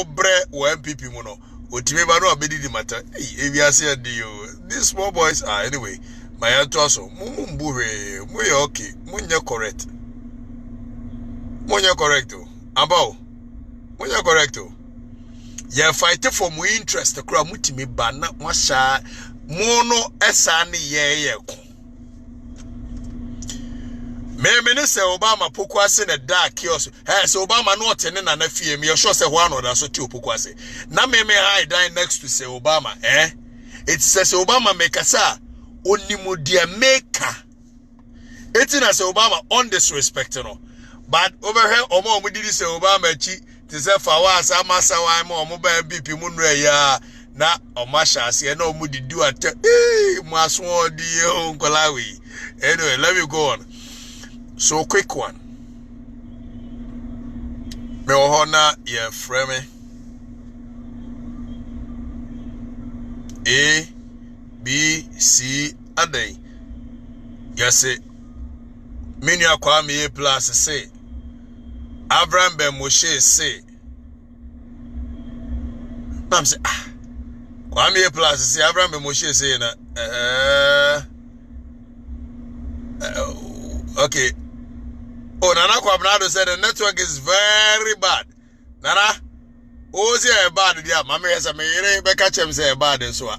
bre o MPP mu no otime ba no abedi di matter if you say these small boys are anyway my answer so mumbu he mu ye okay munye correct o about munye correct o ye fight for mu interest kura mutime ba na washa mu no esa ne ye ko me say Obama pokwase na dark kiosk. Hey, so Obama no tene na fie me sure say one or so ti pokwase. Na me hide down next to say Obama, It says Obama make asa onimu dia maker. It na say Obama undisrespected no. But over here omo did say Obama chi to say for was amasa wa mo ba BP mu nra ya na omasha ase na omu di do at mo aso di o nkolawi. Anyway, let me go on. So quick one. Me ohona ye frame A B C Addo. Yes, menu akwa me A plus say Abraham Ben Moshe say. Nam say kwa me A plus say Abraham Ben Moshe say na okay. Oh, Nana Kwabnado said the network is very bad. Nana, oh, say bad, yeah. Mamma has a mere catch him say bad and so.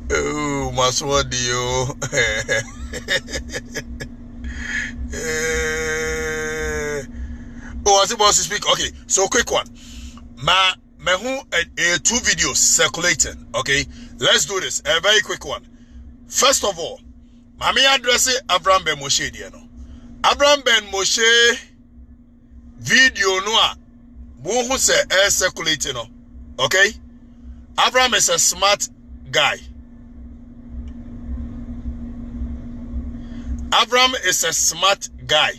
Oh, my sword, you. Oh, I supposed to speak. Okay, so quick one. Me who 2 videos circulating. Okay, let's do this. A very quick one. First of all, Mami address Abraham Ben Moshe no. Abraham Ben Moshe video no who say circulating no. Okay? Abraham is a smart guy. Abraham is a smart guy.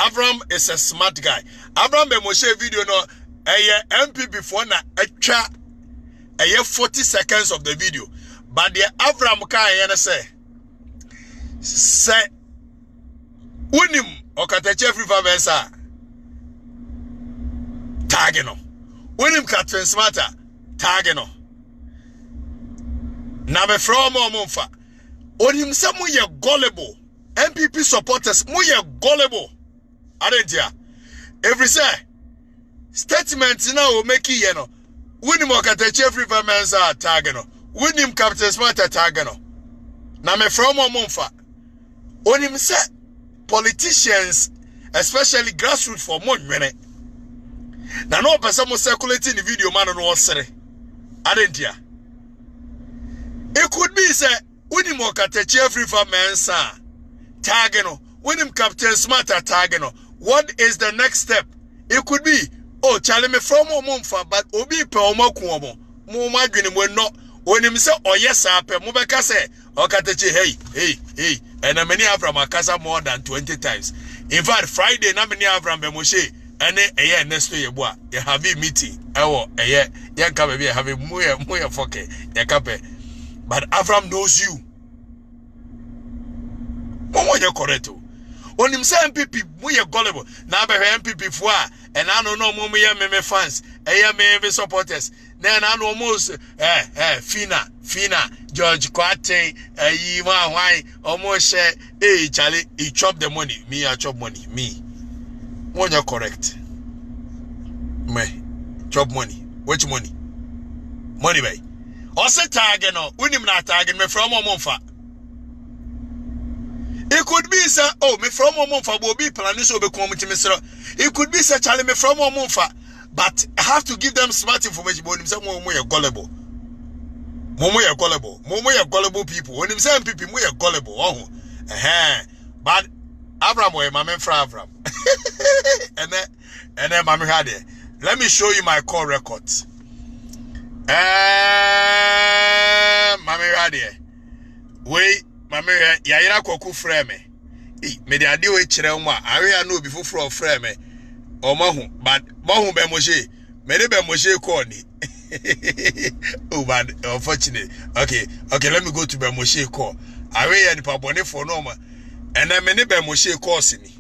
Abraham is a smart guy. Abraham Ben Moshe video no MPP for na etwa 40 seconds of the video. But the Abraham can say unim Okatakyie Afrifa-Mensah tageno unim Captain Smarter tageno na me from monfa unim se mu ye gullible MPP supporters mu ye gullible arentia every say statement now will make you know Winim Okatakyie Afrifa-Mensah tageno. Winim Captain Smarter tageno. Na me from monfa. Onim se politicians, especially grassroots for money. Na no person mo circulating the video man no osere. Adentia. It could be say Winim Okatakyie Afrifa-Mensah tageno. Winim Captain Smarter tageno. What is the next step? It could be oh, Charlie me from monfa, but obi pe omakuomo. Mo madwene mo no. Onim se oyesa pe mo beka se Okatakyie hey. And many Abraham akasa more than 20 times. In fact, Friday na many Abraham Ben Moshe ene next to yeboa. You have a meeting. Ewo yanka be have a moye foke. Yakape. But Abraham knows you. Mo ye correct. Onim se MPP mo ye gullible. Na be MPP fo a and I don't know mo ye me fans. Me supporters. Then I know almost Fina George Kwate why almost Charlie he chop the money. Me I chop money. Me. When you're correct. Me chop money. Which money? Money bay. Also tag no. Unim na tag me from monfa. It could be sir, oh, me from monfa will be planning so be committee Mr. It could be sir Charlie me from monfa. But I have to give them smart information. When say more gullible. More gullible people. When him say people more gullible. But Abraham was my man for Abraham. and then Mami had it. Let me show you my call records. Mami had it. Wait, Mami Yaira Koku frame. Me the idea we chere nwa. I know before from frame. Omahu, but Mahu Ben Moshe, many Ben Moshe call me. Oh, but unfortunate. Okay, let me go to Ben Moshe call. I wear the Pabone for Noma. And then many be Moshe course ni.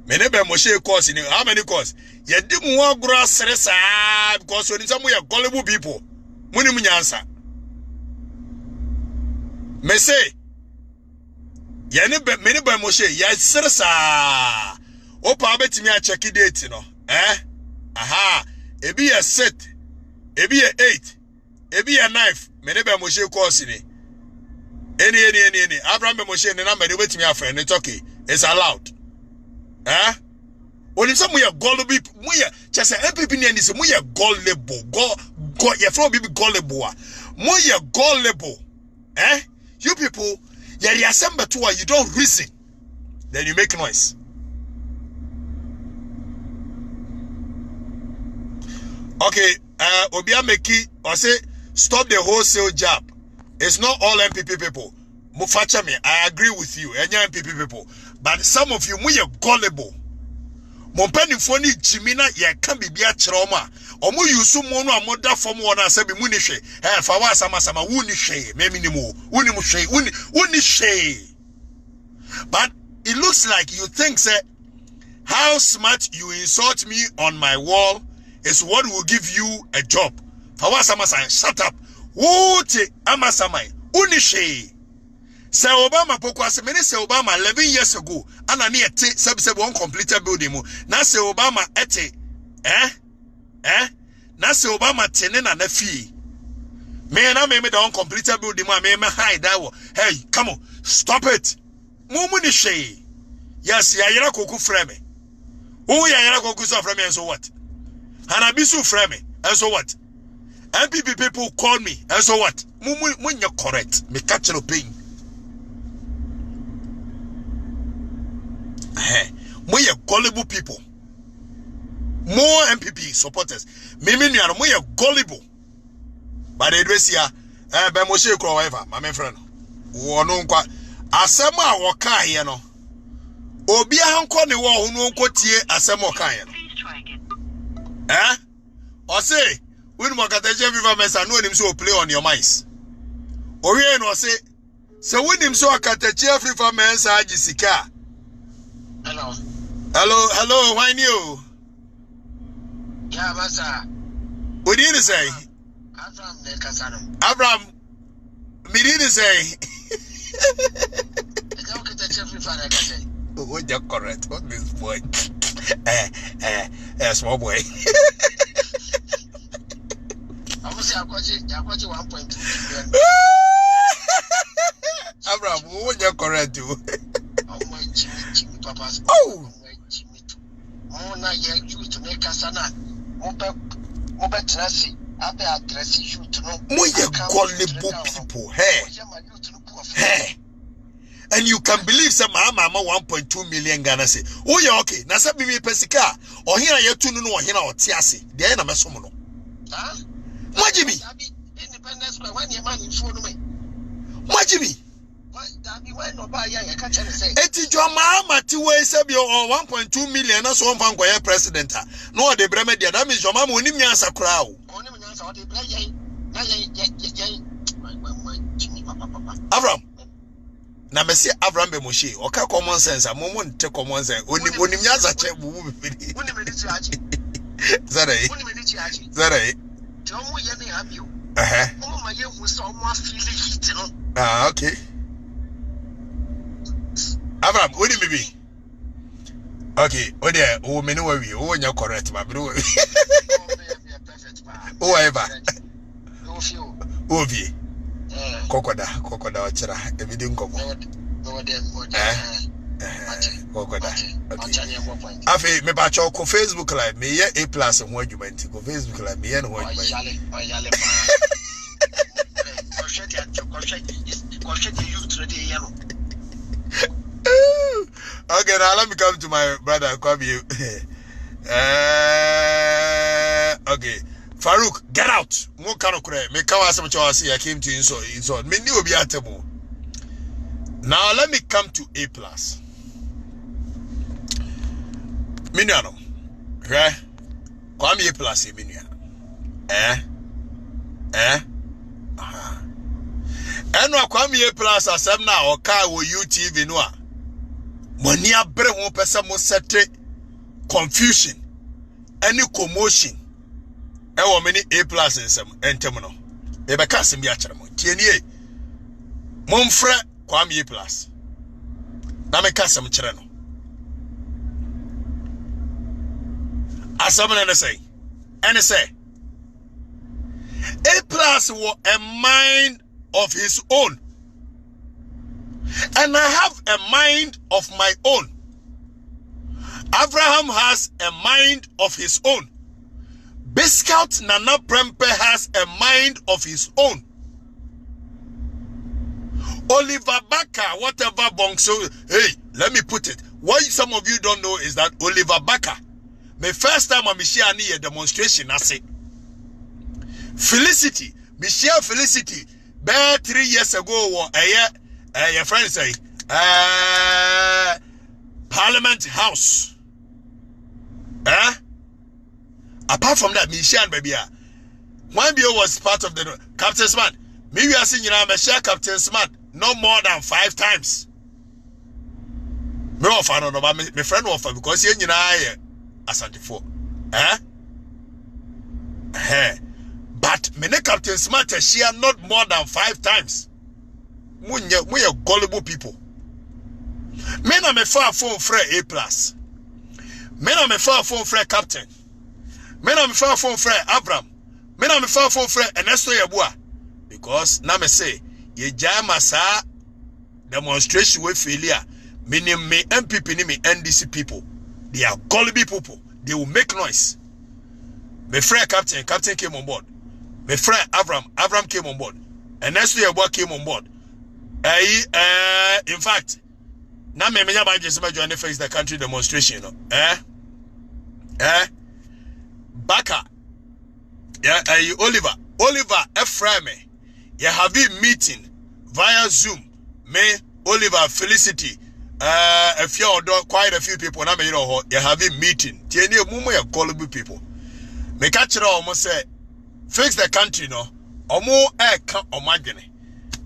Many be Moshe course ni. How many course? Ye di mu agura seresa because when some we are gullible people. Muni mu nyansa. Me say many be Moshe ye seresa. Opa betimi a check date no. Aha. Ebi a set. Ebi a 8. Ebi a 9. Many be Moshe course ni. Any. Abraham Moshe and number with me a friend. It's okay. It's allowed. When some we are gullible, we are just a MPP and this we are gullible. Go, you're from baby gullible. We are gullible. You people, you assemble to you don't reason. Then you make noise. Okay, Obia Meki or say stop the wholesale jab. It's not all MPP people. Mufacha me, I agree with you, any MPP people. But some of you, we are gullible. Mompeni phone Jimina, ya can be a trauma. Or mu yusu mono a moda form one and say, Munishe, Fawa Sama, Wunishe, Meminimu, Unishe. But it looks like you think, say, how smart you insult me on my wall is what will give you a job. Fawa Sama, shut up. Wote amasamai unishe se Obama pokwa se meni se Obama 11 years ago ana ne ete sebe one completed building mu na se Obama ete na se Obama tene na fie me na me the one completed building mu me hide that. Hey, come on, stop it. Mumu ni she. Yes, ya yera koku frame. Who ya yera koku so frame and so what? Hanabisu frame and so what? MPP people call me, and so what? When you're correct, me catch your pain. When you're gullible people, more MPP supporters, me you're gullible. But the dress here, Moshe Crowever, my friend. Wononqua, Asama waka here no. Obi anko ne wo hunu nko tie asema kan no. Or say when Okatakyie Afrifa-Mensah no him so play on your minds. Owie no say when him so Okatakyie Afrifa-Mensah Jessica. Hello, why you? Yeah, masa. What did you say? Abraham, me did you say? What you correct? What this boy? Small boy. I was saying, I got you 1.2 million. Abraham, what you correct you? Oh my Jimmy, Papa's. Oh, Jimmy. Oh, now you used to make us an Ober Tracy. I'll be addressing you to know. More you gullible people, hey. And you can believe some mama 1.2 million Ghana say, oh, yeah, okay. Now, some me pesika or here you two no here or tiasi. The end of my somono. What Jimmy? Independence when your man in phone me. What Jimmy? Eti jo mama tiwe sebi o 1.2 million na so mfa nkoye president no de breme dia that means jo mama onim nyansa kra o onim nyansa o de bre yen na yen Abraham na me se Abraham be Moshe o ka common sense amomo nte common sense onim nyansa che bubu bibiri onim eni ti achi zare onim eni ti achi zare jo mo ye ne abio mo ma ye hu so mo afili hit no okay. Abraham, what do you mean? Okay, oh there, oh many worry, oh you're correct, my bro. Oh ever. Ovi. Kokoda, ochra, everything koko. Kokoda. Okay. Afi, me ba cho ko Facebook live, me ye A+ ho adwumanti, ko Facebook live, me ye no ho adwumanti. Okay, now let me come to my brother Kwame. Okay, Farouk, get out. Mo kano kure. Me kawa some choice. I came to insult. Me ni obi atemo. Now let me come to A+. Minuano. Okay? Kwame A+ minuano. eno akwame plus asem na oka wo UTV no a moni abre ho pese mo sete confusion any commotion ewo many A plus nsem entem no e be ka asem bi a kire mo tie nie momfre kwame plus na me ka asem kire no asem na say and say A plus was a mind of his own, and I have a mind of my own. Abraham has a mind of his own. Biscout Nana Prempe has a mind of his own. Oliver Baka, whatever Bongso, hey, let me put it. What some of you don't know is that Oliver Baka, my first time I'm a demonstration, I say, Felicity, Michelle Felicity, about 3 years ago, your friend say, Parliament House. Apart from that, Michelle, baby, one bio was part of the Captain Smart. Maybe I seen I'm a share Captain Smart no more than 5 times. Me offer no, but my friend offer because you know Asante for. But many Captain Smart share not more than 5 times. We are gullible people. Men are me far phone for A plus. Men are me far phone for Captain. Men are me far phone for Abraham. Men are me far phone for Ernesto Yabua. Because na me say ye jama sa demonstration with failure. Meaning me MPP ni me NDC people. They are gullible people. They will make noise. My friend Captain came on board. My friend Abraham came on board. Ernesto Yabua came on board. In fact, now me ba just join the Face the Country demonstration. Baka. Oliver Ephraim. You have a meeting via Zoom. Me, Oliver, Felicity, quite a few people. Now you have a meeting. You are gullible people. Me catch it almost say, Fix the Country, no, or more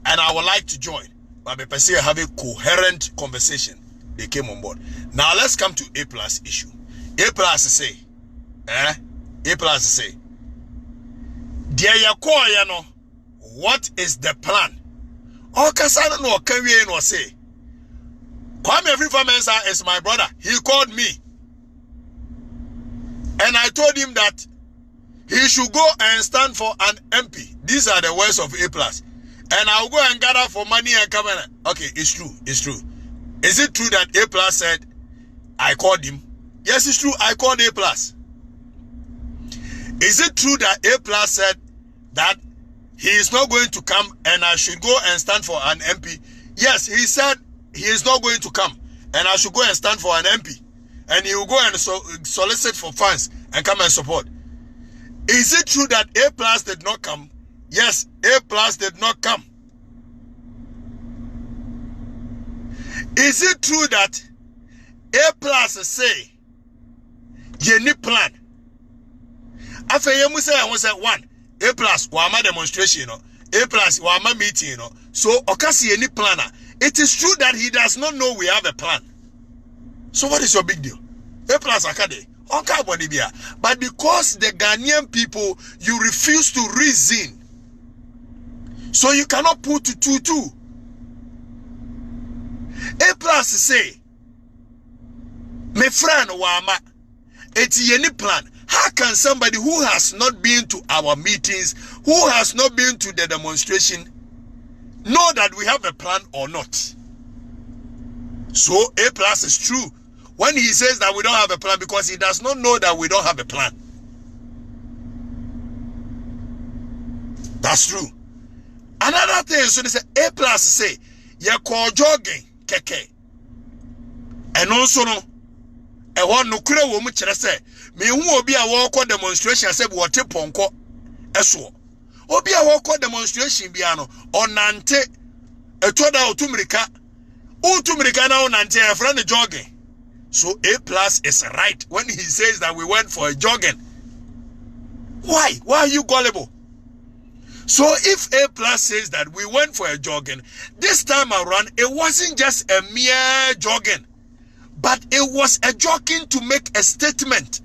and I would like to join. But me perceive have a coherent conversation. They came on board. Now let's come to A plus issue. A plus say, A plus say, dear Yakoya no, what is the plan? Okasana no can we no say. Kwame Afrifa-Mensah is my brother. He called me. And I told him that he should go and stand for an MP. These are the words of A plus. And I'll go and gather for money and come in. Okay, it's true. It's true. Is it true that A plus said, I called him? Yes, it's true. I called A plus. Is it true that A plus said that he is not going to come and I should go and stand for an MP? Yes, he said he is not going to come and I should go and stand for an MP. And he will go and solicit for funds and come and support. Is it true that A plus did not come? Yes, A plus did not come. Is it true that A plus say ye need plan? After you say I was at 1 A plus wama demonstration, A plus wama meeting, so Okasi any planner. It is true that he does not know we have a plan. So what is your big deal? A plus akade. But because the Ghanaian people, you refuse to reason. So you cannot put 2-2. A plus say, my friend Wama, it's any plan. How can somebody who has not been to our meetings, who has not been to the demonstration, know that we have a plan or not? So A plus is true when he says that we don't have a plan, because he does not know that we don't have a plan. That's true. Another thing, so they say A plus say, you call jogging, keke. And also no, I want no clear woman say, me who will be a walk demonstration, said what a ponko, eso. Obi a walk demonstration piano, or nante, a toda utumrika, utumrika now nante, a friend jogging. So A plus is right when he says that we went for a jogging. Why? Why are you gullible? So if A Plus says that we went for a jogging, this time around, it wasn't just a mere jogging, but it was a jogging to make a statement.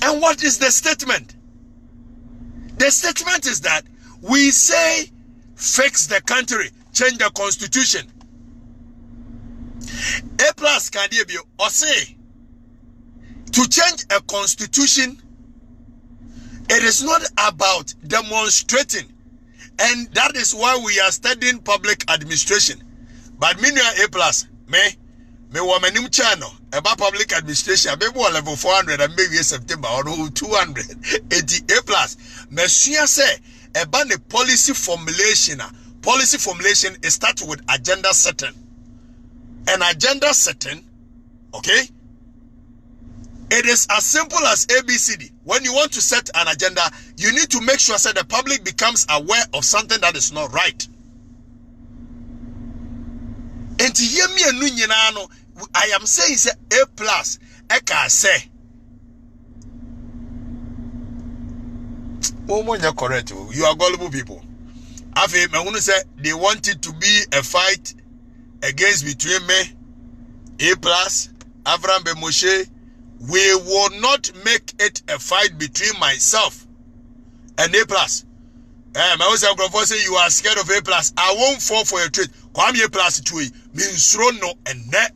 And what is the statement? The statement is that we say, fix the country, change the constitution. A Plus can be or say, to change a constitution, it is not about demonstrating, and that is why we are studying public administration. But me A Plus, me woman channel about public administration, maybe level 400 and maybe September or 280 A Plus. Me say about the policy formulation. Policy formulation is starts with agenda setting. An agenda setting, okay? It is as simple as ABCD. When you want to set an agenda, you need to make sure that the public becomes aware of something that is not right. And to hear me and I am saying say A Plus, I can say. Oh, you're correct. You are gullible people. I want to say they want it to be a fight against between me, A Plus, Afrifa-Mensah. We will not make it a fight between myself and A Plus. My own say you are scared of A Plus. I won't fall for your trade. Kwame A Plus to me. Minsrono and net.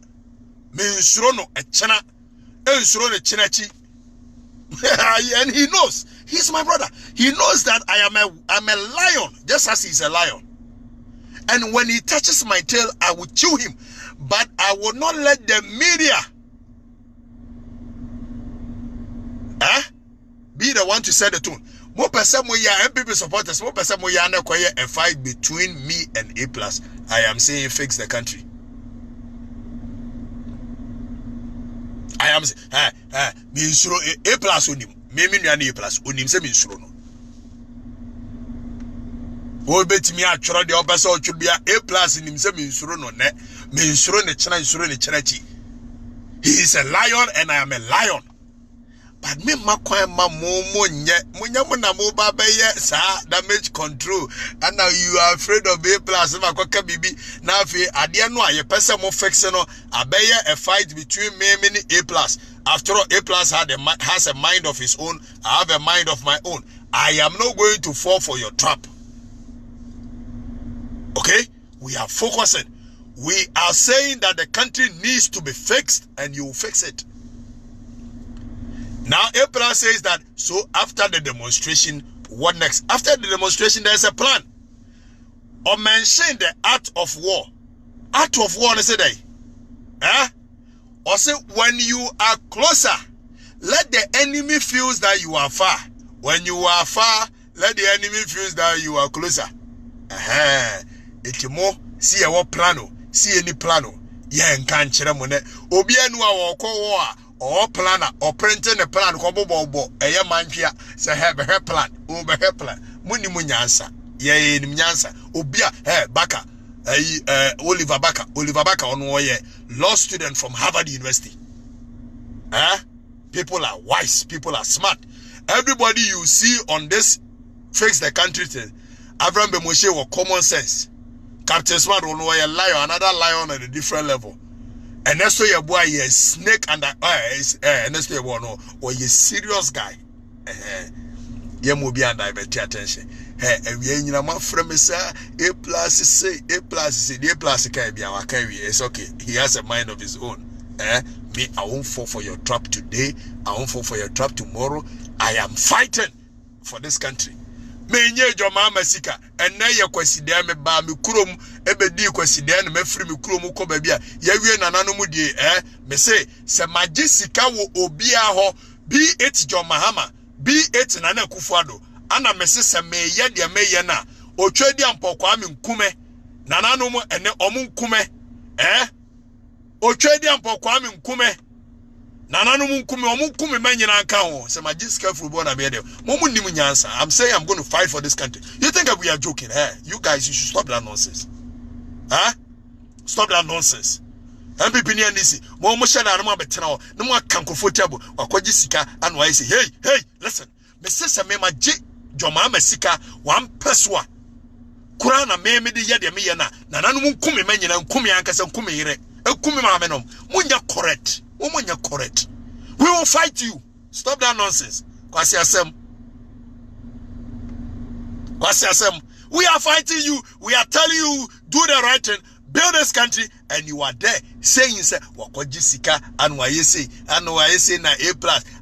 Minsrono a chana. Minsrono chinachi. And he knows. He's my brother. He knows that I'm a lion, just as he's a lion. And when he touches my tail, I will chew him. But I will not let the media be the one to set the tone. More person we are MPP supporters, more person we are not a fight between me and A Plus. I am saying fix the country. I am saying A Plus unim. Me A Plus unim se minsuro no. Wo bet me atworo de obesa o twodua A Plus nim se minsuro no ne. Minsuro ne chena insuro ne chena chi. He is a lion and I am a lion. But me makwan ma munya na mo ba be sa damage control, and now you are afraid of A Plus makoka bibi na afi ade no aye pese mo fix no abeye a fight between me and A Plus. After all, A Plus has a mind of his own. I have a mind of my own. I am not going to fall for your trap. Okay, we are focusing. We are saying that the country needs to be fixed, and you will fix it. Now, A Plus says that, so after the demonstration, what next? After the demonstration, there's a plan. Or mention the art of war. Art of war, say they. Or say, when you are closer, let the enemy feel that you are far. When you are far, let the enemy feel that you are closer. It's more, see a plano, see any plano. Yeah, and can't chere mone. Obi anu a woko war. Or planner or printing a plan kobo a mantia say have a plan over her plan muni munyansa ye nyansa obia baka Oliver Baka on one law student from Harvard University. People are wise, people are smart. Everybody you see on this Fix the Country thing, Afrifa-Mensah was common sense. Captain Smart on one lion, another lion at a different level. And that's why your boy is snake and and that's why you know, or you serious guy. You must be under attention. And we ain't my friend, A Plus say, A Plus can be our carry. It's okay. He has a mind of his own. Me, I won't fall for your trap today. I won't fall for your trap tomorrow. I am fighting for this country. Me nye joma masika enne ye kwasida me ba me kurom ebedi kwasida na mafiri me kurom ko ba bia ya wie nananom die me say se magisika wo obi aho be it joma hama be it nana kufuado ana me se me ye de me ye na otwadi ampokwa me nkume nananom enne omu nkume otwadi ampokwa me nkume Nananum nkume omu nkume manyina nka ho se magisika football na be there momu nim nyansa. I'm saying I'm going to fight for this country. You think that we are joking? You guys, you should stop that nonsense. Stop that nonsense. MPP ni ndisi mo shana na betena no mo comfortable akwaji sika and why say hey listen me say me maji Joma Mesika, one peswa. Kurana me de yede me yana. Nananum kumi menina kumi ankas and kumi re. Kumi mamenom. Munya correct. Munya correct. We will fight you. Stop that nonsense. Kwasi asem. We are fighting you. We are telling you, do the right thing, build this country, and you are there saying, say, Wakojisika, and Wayese, na A+,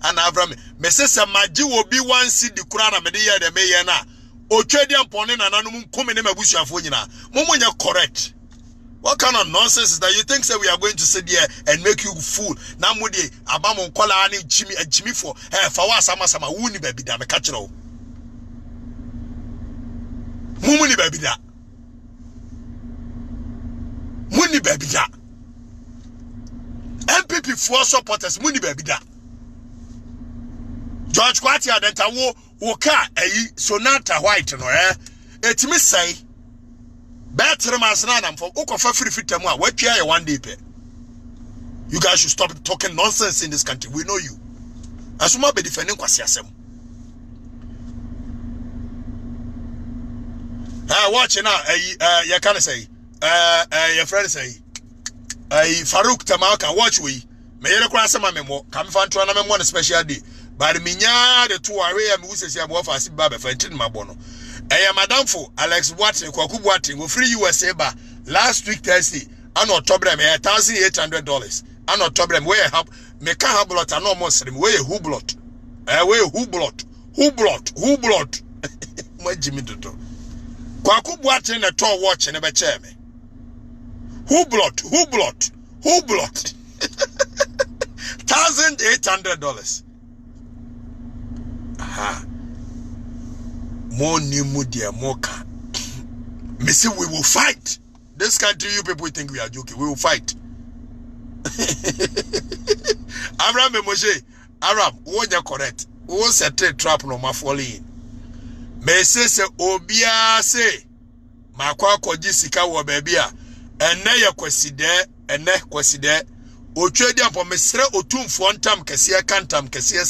and Abraham. Messesa Maji will be one seed the Kurana Media de Mayana. Ochedian Ponin and Anum coming in a bush of Fonina. Momonya correct. What kind of nonsense is that? You think that we are going to sit there and make you fool? Namudi, Abamon Kola, Jimmy for Fawa Sama, Wuni baby, damn a catcher. Mumuni baby da. Muni baby da. MPP for supporters muni baby da. George Kwati adenta wo ka Sonata White no etimi say better mas na nam for ukofa free temu a watwa ye one day pe. You guys should stop talking nonsense in this country. We know you. Asuma be defending kwasi asem. Watch now. You can say, your friend say, Farouk Tamaka, watch we. May you cross my memo, come from Tronam one special day. But Minya, the 2 area moves a more fast Baba for my bono. Madame for Alex Watson, Kwaku Watson, will free USA bar last week Thursday. I know Tobrem, $1,800. I know Tobrem, where help, make a hublot, and no Muslim, where a hublot. Where hublot. My Jimmy Duto. Kwaku watching the tour watching a chair me. Hublot. $1,800. Aha. More new dear mocha. Missy, we will fight. This country, you people think we are joking. We will fight. Abraham Moshe, Arab, what you correct? Who set a trap no ma falling? Mese se obia se makwa koji sika wo babia ene ye kwaside otwedi ampo mesre otumfo ntam kese kantam kese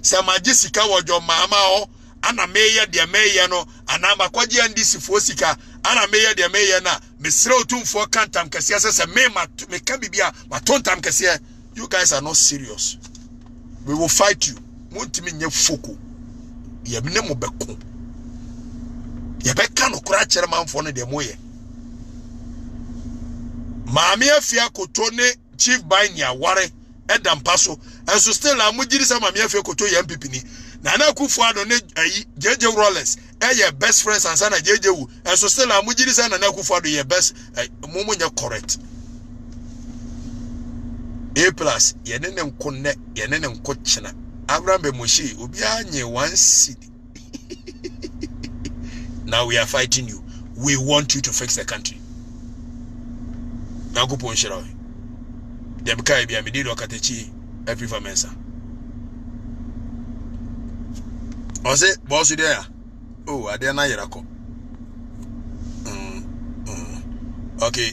se magi sika wo jo mama o ana meye de meye no ana makwaji andisifo sika ana meye de meye na mesre otumfo kantam kese se me ka bibia matontam kese. You guys are not serious. We will fight you. Montimi nye foku ye mne mo beko. Yebeka no kura chere manfo no de moye. Maami afia kotone chief by nia ware edam paso enso still amugiri sa maami afia koto ye MPP ni. Na na Akufo-Addo ne JJ Rollins ye best friends ansa na JJ wu enso still amugiri sa na Akufo-Addo ye best momo nya correct. A+ ye ne nkonne ye ne nko chena. Abraham Moshe obi anye one seed. Now we are fighting you. We want you to fix the country. Now go pon shirawe. Debukai bi amidi Okatakyie Afrifa-Mensah. Ose boss there. Oh, ade na yerako. Okay,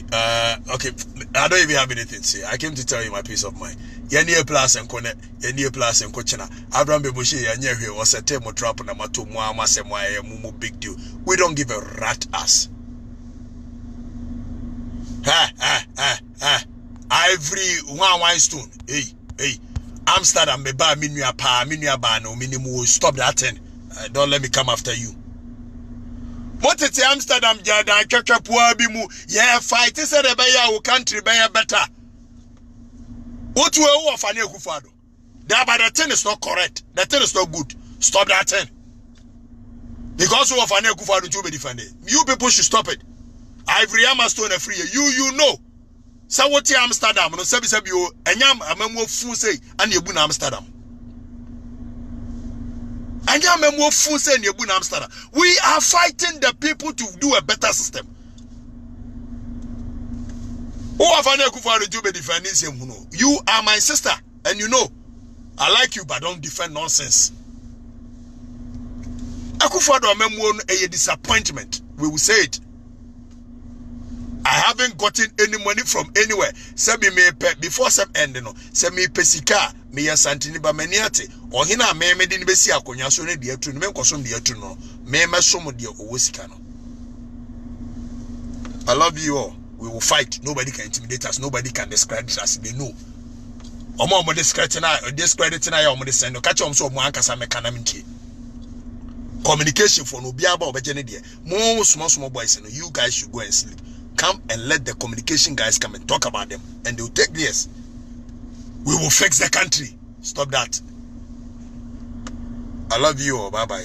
okay. I don't even have anything to say. I came to tell you my peace of mind. Any plus and connect, any plus and coachina. Abraham Moshe, and here was a term trap and a mato mumu big deal. We don't give a rat ass. Ivory one stone. Hey. Amsterdam, me ba minua ba no minimum. Stop that thing. Don't let me come after you. What is Amsterdam jada chacha puabi mu yeah fight is a beya country beya better. What will of an Akufo-Addo? That but the thing is not correct. The thing is not good. Stop that thing. Because of an Akufo-Addo to be defended. You people should stop it. Ivory Amstone free. You know. So what Amsterdam no sabi you enyam amemo fu say and you bu Amsterdam. We are fighting the people to do a better system. You are my sister, and you know, I like you, but don't defend nonsense. Akufo-Addo a disappointment. We will say it. I haven't gotten any money from anywhere. Say me pay before some end no. Say me pesika me ya santini ba maniate. O hina me di ni besi akonya so ne de atu no me nkoso de atu no. Me so mo de owo sika no. I love you all. We will fight. Nobody can intimidate us. Nobody can discredit us. They know. Omo discredit na ya omo send no catch so omo ankasa me kana minki. Communication for no bia ba obejene de. Mo small boys no, you guys should go and sleep. Come and let the communication guys come and talk about them, and they will take this. We will fix the country. Stop that. I love you all. Bye bye.